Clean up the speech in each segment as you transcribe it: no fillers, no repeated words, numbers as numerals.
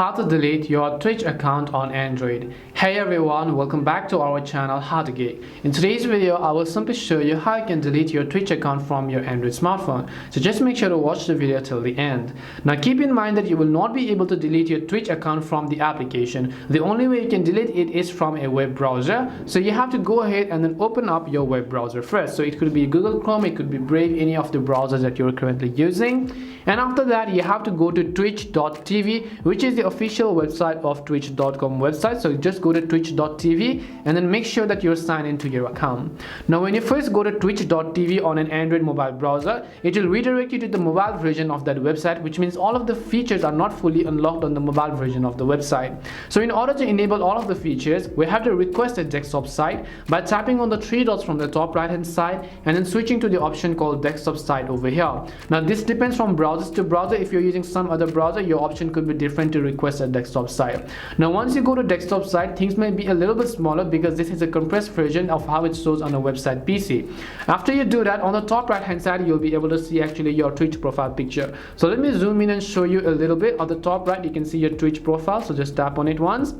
How to delete your Twitch account on Android. Hey everyone, welcome back to our channel How to Geek. In today's video, I will simply show you how you can delete your Twitch account from your Android smartphone. So just make sure to watch the video till the end. Now keep in mind that you will not be able to delete your Twitch account from the application. The only way you can delete it is from a web browser. So you have to go ahead and then open up your web browser first. So it could be Google Chrome, it could be Brave, any of the browsers that you're currently using. And after that, you have to go to twitch.tv, which is the official website of twitch.com website. So just go to twitch.tv and then make sure that you're signed into your account. Now when you first go to twitch.tv on an Android mobile browser, it will redirect you to the mobile version of that website, which means all of the features are not fully unlocked on the mobile version of the website. So in order to enable all of the features, we have to request a desktop site by tapping on the three dots from the top right hand side and then switching to the option called desktop site over here. Now this depends from browser to browser. If you're using some other browser, your option could be different to request a desktop site. Now once you go to desktop site, things may be a little bit smaller because this is a compressed version of how it shows on a website PC. After you do that, on the top right hand side, you'll be able to see actually your Twitch profile picture. So let me zoom in and show you a little bit. On the top right, you can see your Twitch profile, so just tap on it once.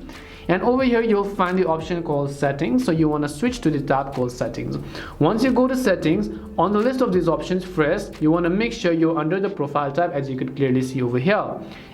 And over here you'll find the option called settings. So you want to switch to the tab called settings. Once you go to settings, on the list of these options, first you want to make sure you're under the profile tab, as you could clearly see over here.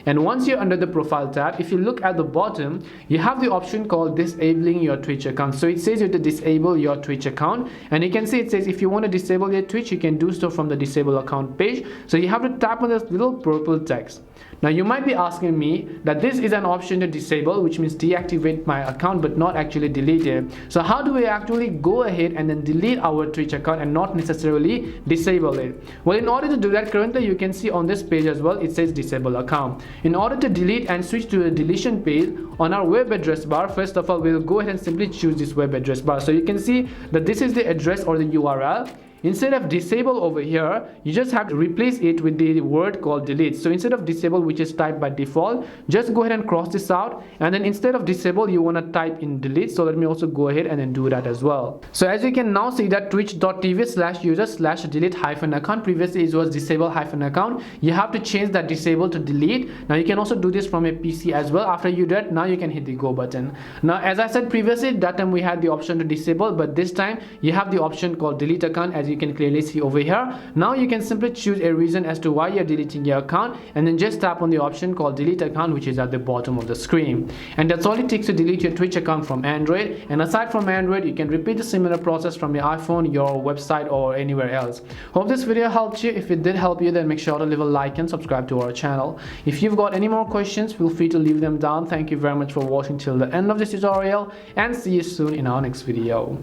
And once you're under the profile tab, if you look at the bottom, you have the option called disabling your Twitch account. So it says you have to disable your Twitch account, and you can see it says if you want to disable your Twitch, you can do so from the disable account page. So you have to tap on this little purple text. Now you might be asking me that this is an option to disable, which means deactivate my account but not actually delete it. So how do we actually go ahead and then delete our Twitch account and not necessarily disable it? Well, in order to do that, currently you can see on this page as well, it says disable account. In order to delete and switch to the deletion page, on our web address bar, first of all, we'll go ahead and simply choose this web address bar. So you can see that this is the address or the URL. Instead of disable over here, you just have to replace it with the word called delete. So instead of disable, which is typed by default, just go ahead and cross this out, and then instead of disable, you want to type in delete. So let me also go ahead and then do that as well. So as you can now see that twitch.tv/user/delete-account, previously it was disable-account. You have to change that disable to delete. Now you can also do this from a PC as well. After you do that, now you can hit the go button. Now as I said previously, that time we had the option to disable, but this time you have the option called delete account, as you can clearly see over here. Now you can simply choose a reason as to why you're deleting your account, and then just tap on the option called delete account, which is at the bottom of the screen. And that's all it takes to delete your Twitch account from Android. And aside from Android, you can repeat the similar process from your iPhone, your website, or anywhere else. Hope this video helped you. If it did help you, then make sure to leave a like and subscribe to our channel. If you've got any more questions, feel free to leave them down. Thank you very much for watching till the end of this tutorial, and see you soon in our next video.